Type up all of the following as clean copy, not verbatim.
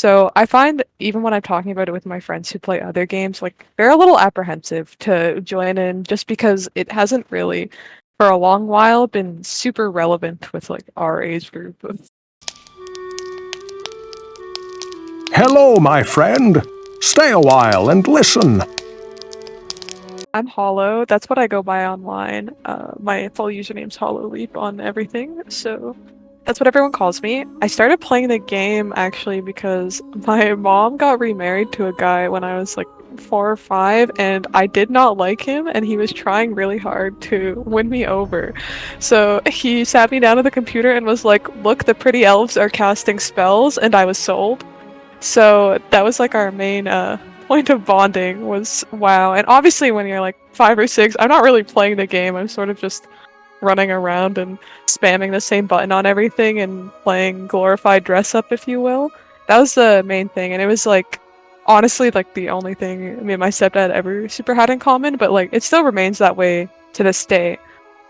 So I find even when I'm talking about it with my friends who play other games, like they're a little apprehensive to join in just because it hasn't really, for a long while, been super relevant with like our age group. Hello, my friend. Stay a while and listen. I'm Hollow. That's what I go by online. My full username's Hololeap on everything, so that's what everyone calls me. I started playing the game actually because my mom got remarried to a guy when I was like 4 or 5, and I did not like him, and he was trying really hard to win me over. So he sat me down at the computer and was like, "Look, the pretty elves are casting spells," and I was sold. So that was like our main point of bonding was WoW. And obviously when you're like 5 or 6, I'm not really playing the game. I'm sort of just running around and spamming the same button on everything and playing glorified dress up, if you will. That was the main thing, and it was like honestly like the only thing me and my stepdad ever super had in common, but like it still remains that way to this day.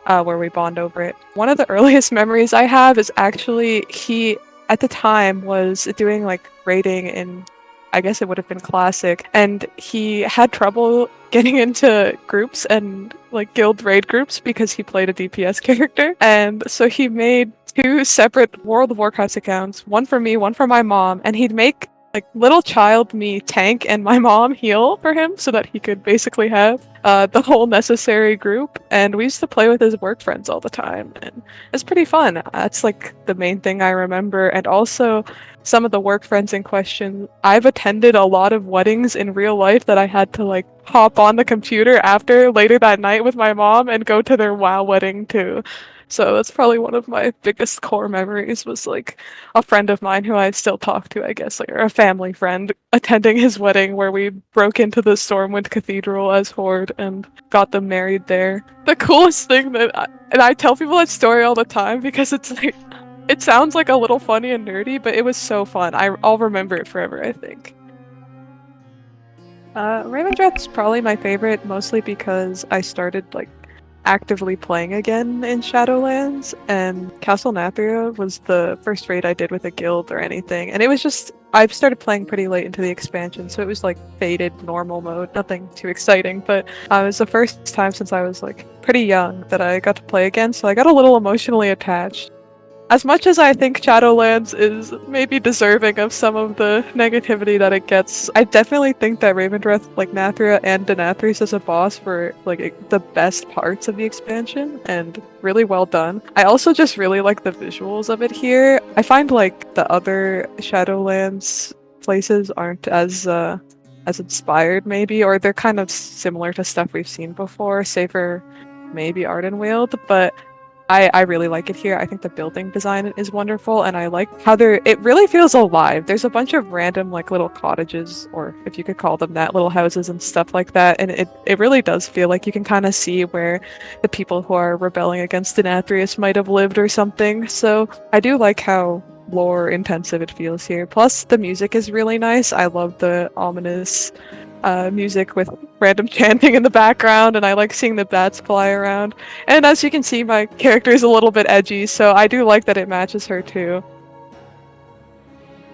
Where we bond over it. One of the earliest memories I have is actually he, at the time, was doing like raiding in, I guess it would have been classic, and he had trouble getting into groups and like guild raid groups because he played a DPS character. And so he made two separate World of Warcraft accounts, one for me, one for my mom, and he'd make like little child me tank and my mom heal for him so that he could basically have the whole necessary group. And we used to play with his work friends all the time, and it's pretty fun. That's like the main thing I remember. And also some of the work friends in question, I've attended a lot of weddings in real life that I had to like hop on the computer after later that night with my mom and go to their WoW wedding too. So that's probably one of my biggest core memories, was like a friend of mine who I still talk to, I guess, like, or a family friend, attending his wedding where we broke into the Stormwind Cathedral as Horde and got them married there. The coolest thing and I tell people that story all the time because it's like, it sounds like a little funny and nerdy, but it was so fun. I'll remember it forever, I think. Ravendreth's probably my favorite, mostly because I started like actively playing again in Shadowlands, and Castle Nathria was the first raid I did with a guild or anything, and it was just I've started playing pretty late into the expansion, so it was like faded normal mode, nothing too exciting, but it was the first time since I was like pretty young that I got to play again, so I got a little emotionally attached. As much as I think Shadowlands is maybe deserving of some of the negativity that it gets, I definitely think that Ravendreth, like Nathria and Denathrius as a boss, were like the best parts of the expansion and really well done. I also just really like the visuals of it here. I find like the other Shadowlands places aren't as inspired maybe, or they're kind of similar to stuff we've seen before, save for maybe Ardenweald, but I really like it here. I think the building design is wonderful, and I like how it really feels alive. There's a bunch of random like little cottages, or if you could call them that, little houses and stuff like that, and it really does feel like you can kind of see where the people who are rebelling against Denathrius might have lived or something. So I do like how lore intensive it feels here. Plus the music is really nice. I love the ominous music with random chanting in the background, and I like seeing the bats fly around. And as you can see, my character is a little bit edgy, so I do like that it matches her too.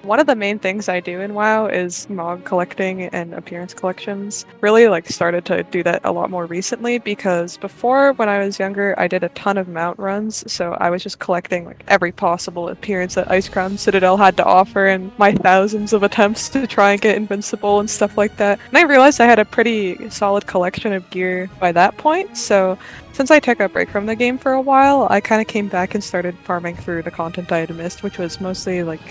One of the main things I do in WoW is mog collecting and appearance collections. Really like started to do that a lot more recently, because before, when I was younger, I did a ton of mount runs, so I was just collecting like every possible appearance that Icecrown Citadel had to offer, and my thousands of attempts to try and get invincible and stuff like that. And I realized I had a pretty solid collection of gear by that point, so since I took a break from the game for a while, I kind of came back and started farming through the content I had missed, which was mostly like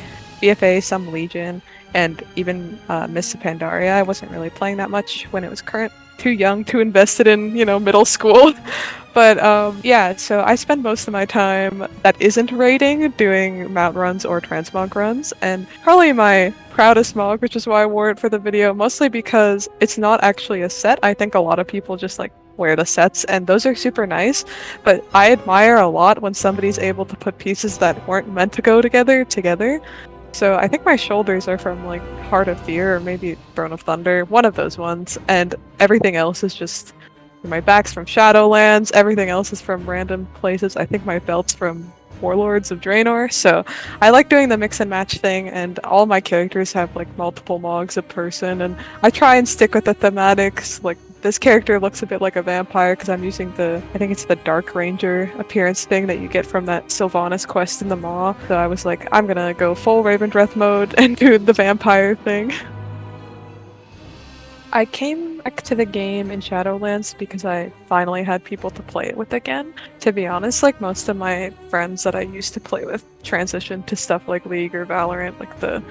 BFA, some Legion, and even Mists of Pandaria. I wasn't really playing that much when it was current. Too young, too invested in, middle school. But yeah, so I spend most of my time that isn't raiding doing mount runs or transmog runs, and probably my proudest mog, which is why I wore it for the video, mostly because it's not actually a set. I think a lot of people just like wear the sets, and those are super nice, but I admire a lot when somebody's able to put pieces that weren't meant to go together. So I think my shoulders are from like Heart of Fear or maybe Throne of Thunder, one of those ones, and everything else is just my back's from Shadowlands, everything else is from random places. I think my belt's from warlords of Draenor. So I like doing the mix and match thing, and all my characters have like multiple mogs a person, and I try and stick with the thematics. Like this character looks a bit like a vampire because I'm using I think it's the Dark Ranger appearance thing that you get from that Sylvanas quest in the Maw. So I was like, I'm gonna go full Ravendreth mode and do the vampire thing. I came back to the game in Shadowlands because I finally had people to play it with again. To be honest, like most of my friends that I used to play with transitioned to stuff like League or Valorant, like the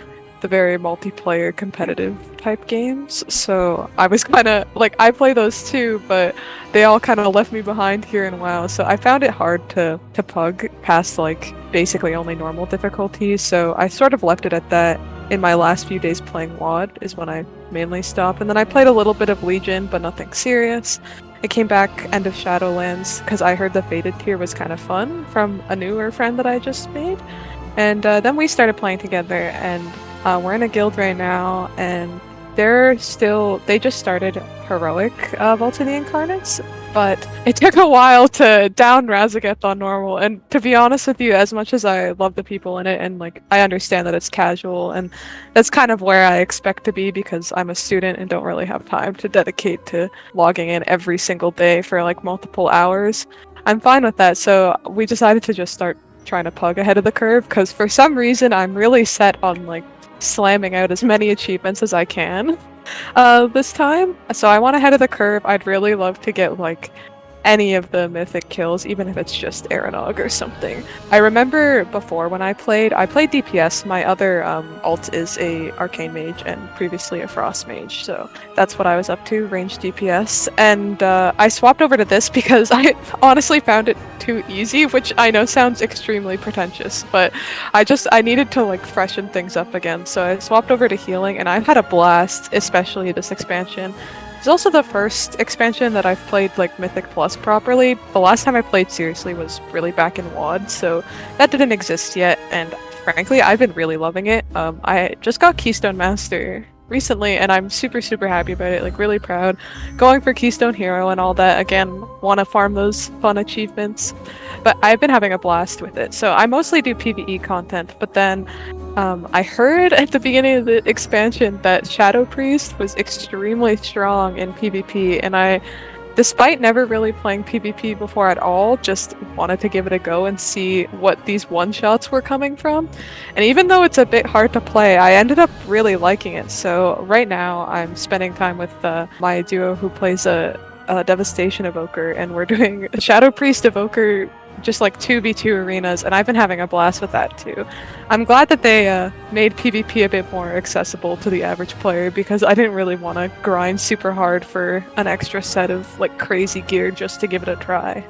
very multiplayer competitive type games. So I was kind of like, I play those too, but they all kind of left me behind here in WoW. So I found it hard to pug past like basically only normal difficulties. So I sort of left it at that. In my last few days playing WoD is when I mainly stopped, and then I played a little bit of Legion, but nothing serious. I came back end of Shadowlands because I heard the Fated tier was kind of fun from a newer friend that I just made, and then we started playing together, and we're in a guild right now, and they just started Heroic Vault of the Incarnates, but it took a while to down Razageth on normal, and to be honest with you, as much as I love the people in it, and like I understand that it's casual, and that's kind of where I expect to be because I'm a student and don't really have time to dedicate to logging in every single day for like multiple hours. I'm fine with that, so we decided to just start trying to pug ahead of the curve, because for some reason I'm really set on like slamming out as many achievements as I can this time. So I want ahead of the curve. I'd really love to get like any of the mythic kills, even if it's just Aranog or something. I remember before when I played DPS. My other alt is a arcane mage and previously a frost mage, so that's what I was up to, ranged DPS. And I swapped over to this because I honestly found it too easy, which I know sounds extremely pretentious, but I needed to like freshen things up again. So I swapped over to healing, and I've had a blast, especially this expansion. It's also the first expansion that I've played like Mythic Plus properly. The last time I played seriously was really back in WoD, so that didn't exist yet, and frankly, I've been really loving it. I just got Keystone Master recently, and I'm super, super happy about it, like really proud. Going for Keystone Hero and all that, again, want to farm those fun achievements, but I've been having a blast with it. So I mostly do PvE content, but then I heard at the beginning of the expansion that Shadow Priest was extremely strong in PvP, and I, despite never really playing PvP before at all, just wanted to give it a go and see what these one-shots were coming from. And even though it's a bit hard to play, I ended up really liking it. So right now I'm spending time with my duo who plays a Devastation Evoker, and we're doing a Shadow Priest Evoker, just like 2v2 arenas, and I've been having a blast with that too. I'm glad that they made PvP a bit more accessible to the average player, because I didn't really want to grind super hard for an extra set of like crazy gear just to give it a try.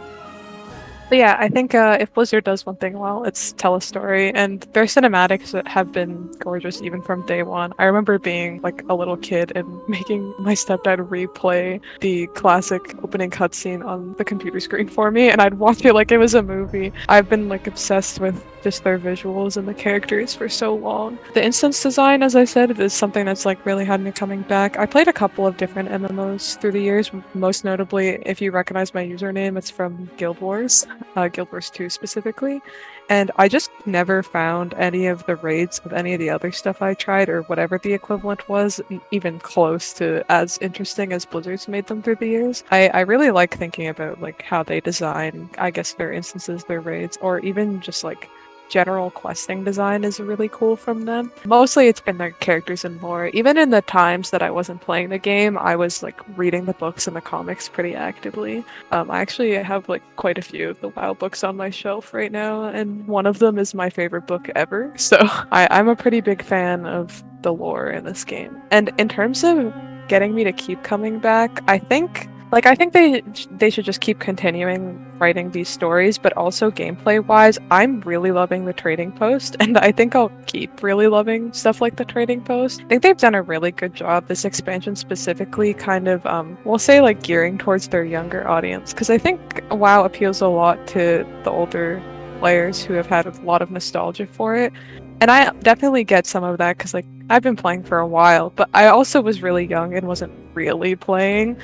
But yeah, I think if Blizzard does one thing well, it's tell a story, and their cinematics have been gorgeous even from day one. I remember being like a little kid and making my stepdad replay the classic opening cutscene on the computer screen for me, and I'd watch it like it was a movie. I've been like obsessed with just their visuals and the characters for so long. The instance design, as I said, is something that's like really had me coming back. I played a couple of different MMOs through the years, most notably, if you recognize my username, it's from Guild Wars. Guild Wars 2 specifically, and I just never found any of the raids of any of the other stuff I tried, or whatever the equivalent was, even close to as interesting as Blizzard's made them through the years. I really like thinking about like how they design, I guess, their instances, their raids, or even just like general questing design is really cool from them. Mostly it's been their characters and lore. Even in the times that I wasn't playing the game, I was like reading the books and the comics pretty actively. I actually have like quite a few of the WoW books on my shelf right now, and one of them is my favorite book ever. So I'm a pretty big fan of the lore in this game. And in terms of getting me to keep coming back, I think they should just keep continuing writing these stories, but also gameplay wise, I'm really loving the trading post, and I think I'll keep really loving stuff like the trading post. I think they've done a really good job, this expansion specifically, kind of we'll say like gearing towards their younger audience, because I think WoW appeals a lot to the older players who have had a lot of nostalgia for it. And I definitely get some of that because like I've been playing for a while, but I also was really young and wasn't really playing.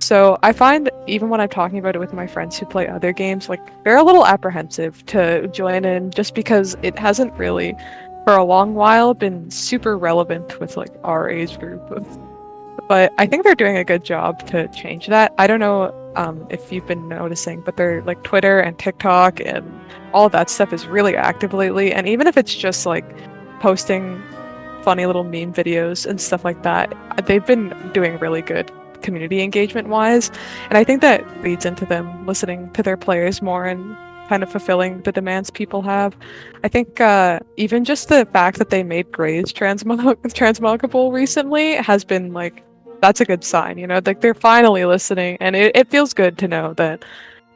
So I find even when I'm talking about it with my friends who play other games, like they're a little apprehensive to join in just because it hasn't really, for a long while, been super relevant with like our age group. But I think they're doing a good job to change that. I don't know if you've been noticing, but they're like Twitter and TikTok and all of that stuff is really active lately. And even if it's just like posting funny little meme videos and stuff like that, they've been doing really good community engagement wise. And I think that leads into them listening to their players more and kind of fulfilling the demands people have. I think even just the fact that they made Grays transmogable recently has been like, that's a good sign, you know? Like they're finally listening, and it feels good to know that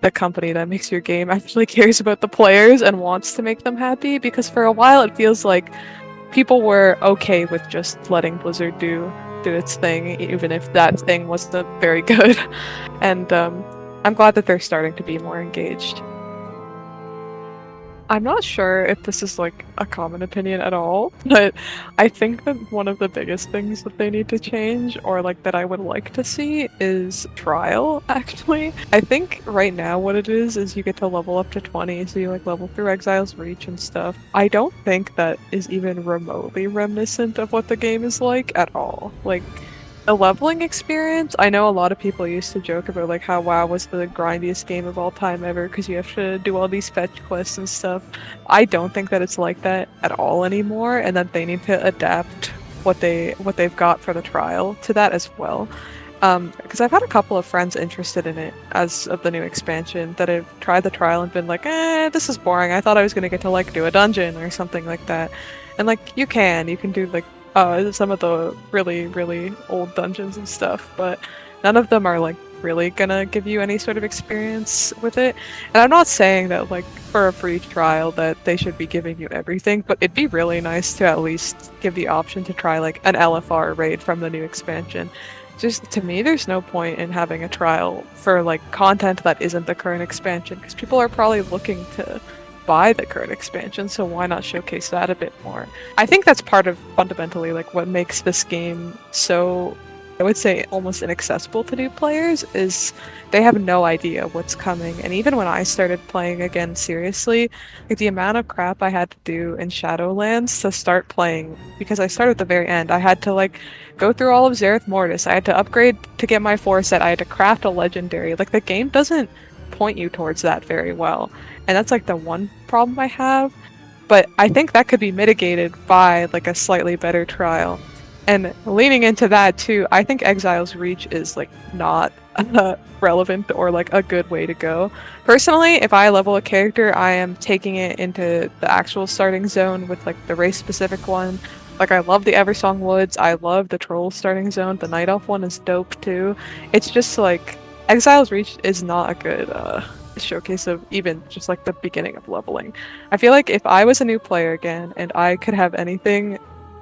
the company that makes your game actually cares about the players and wants to make them happy, because for a while it feels like people were okay with just letting Blizzard do its thing, even if that thing wasn't very good. And I'm glad that they're starting to be more engaged. I'm not sure if this is like a common opinion at all, but I think that one of the biggest things that they need to change, or like that I would like to see, is trial, actually. I think right now what it is you get to level up to 20, so you like level through Exile's Reach and stuff. I don't think that is even remotely reminiscent of what the game is like at all. Like, the leveling experience, I know a lot of people used to joke about like how WoW was the grindiest game of all time ever because you have to do all these fetch quests and stuff. I don't think that it's like that at all anymore, and that they need to adapt what they've got for the trial to that as well. Because I've had a couple of friends interested in it as of the new expansion that have tried the trial and been like, this is boring. I thought I was gonna get to like do a dungeon or something like that. And like you can do like some of the really, really old dungeons and stuff, but none of them are like really gonna give you any sort of experience with it. And I'm not saying that like for a free trial that they should be giving you everything, but it'd be really nice to at least give the option to try like an LFR raid from the new expansion. Just to me, there's no point in having a trial for like content that isn't the current expansion, because people are probably looking to buy the current expansion, so why not showcase that a bit more? I think that's part of fundamentally like what makes this game so, I would say, almost inaccessible to new players, is they have no idea what's coming. And even when I started playing again seriously, like the amount of crap I had to do in Shadowlands to start playing, because I started at the very end, I had to like go through all of Zereth Mortis, I had to upgrade to get my 4 set, I had to craft a legendary. Like the game doesn't point you towards that very well. And that's like the one problem I have. But I think that could be mitigated by like a slightly better trial. And leaning into that too, I think Exile's Reach is like not relevant or like a good way to go. Personally, if I level a character, I am taking it into the actual starting zone with like the race specific one. Like I love the Eversong Woods, I love the Troll starting zone, the Night Elf one is dope too. It's just like Exile's Reach is not a good showcase of even just like the beginning of leveling. I feel like if I was a new player again and I could have anything,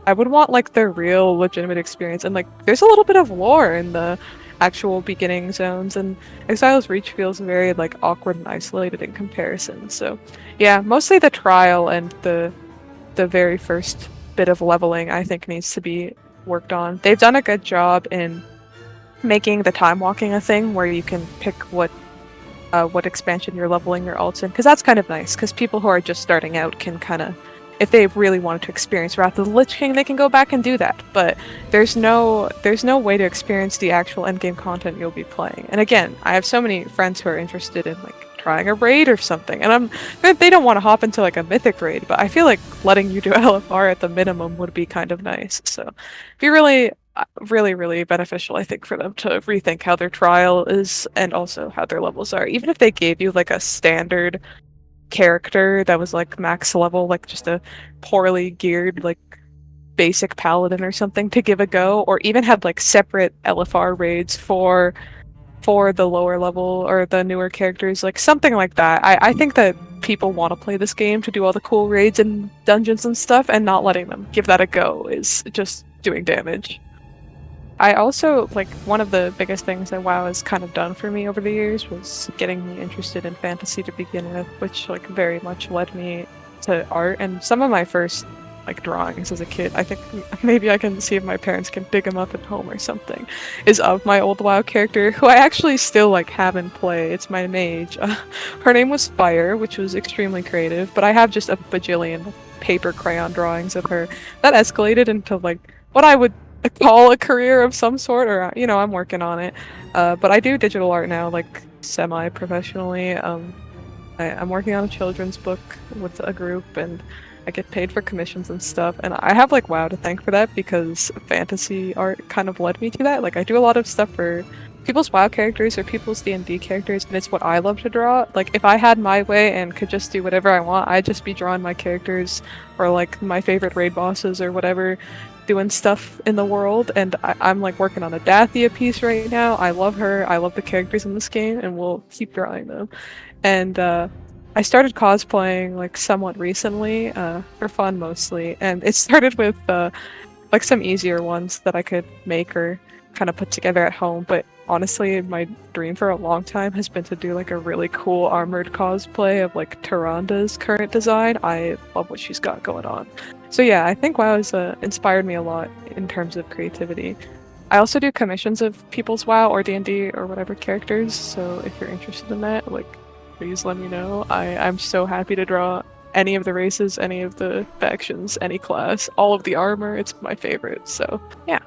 I would want like the real legitimate experience, and like there's a little bit of lore in the actual beginning zones, and Exile's Reach feels very like awkward and isolated in comparison. So yeah, mostly the trial and the very first bit of leveling I think needs to be worked on. They've done a good job in making the time walking a thing where you can pick what expansion you're leveling your alts in, because that's kind of nice, because people who are just starting out can kind of, if they really wanted to experience Wrath of the Lich King, they can go back and do that. But there's no way to experience the actual endgame content you'll be playing. And again, I have so many friends who are interested in like trying a raid or something, and they don't want to hop into like a mythic raid, but I feel like letting you do LFR at the minimum would be kind of nice. So it'd be really really beneficial, I think, for them to rethink how their trial is and also how their levels are. Even if they gave you like a standard character that was like max level, like just a poorly geared like basic paladin or something to give a go, or even had like separate LFR raids for the lower level or the newer characters, like something like that. I think that people want to play this game to do all the cool raids and dungeons and stuff, and not letting them give that a go is just doing damage. I also, like, one of the biggest things that WoW has kind of done for me over the years was getting me interested in fantasy to begin with, which, like, very much led me to art. And some of my first like drawings as a kid. I think maybe I can see if my parents can dig them up at home or something. Is of my old WoW character, who I actually still like have in play. It's my mage. Her name was Fire, which was extremely creative, but I have just a bajillion paper crayon drawings of her. That escalated into like what I would call a career of some sort, or I'm working on it. But I do digital art now, like semi-professionally. I'm working on a children's book with a group, and I get paid for commissions and stuff. And I have like WoW to thank for that because fantasy art kind of led me to that. Like I do a lot of stuff for people's WoW characters or people's D&D characters, and it's what I love to draw. Like if I had my way and could just do whatever I want, I'd just be drawing my characters or like my favorite raid bosses or whatever, doing stuff in the world. And I'm like working on a Dathia piece right now. I love her. I love the characters in this game, and we'll keep drawing them. And I started cosplaying like somewhat recently, for fun mostly, and it started with like some easier ones that I could make or kind of put together at home. But honestly, my dream for a long time has been to do like a really cool armored cosplay of like Tyranda's current design. I love what she's got going on. So yeah, I think WoW has inspired me a lot in terms of creativity. I also do commissions of people's WoW or D&D or whatever characters, so if you're interested in that, like, please let me know. I'm so happy to draw any of the races, any of the factions, any class, all of the armor. It's my favorite, so yeah.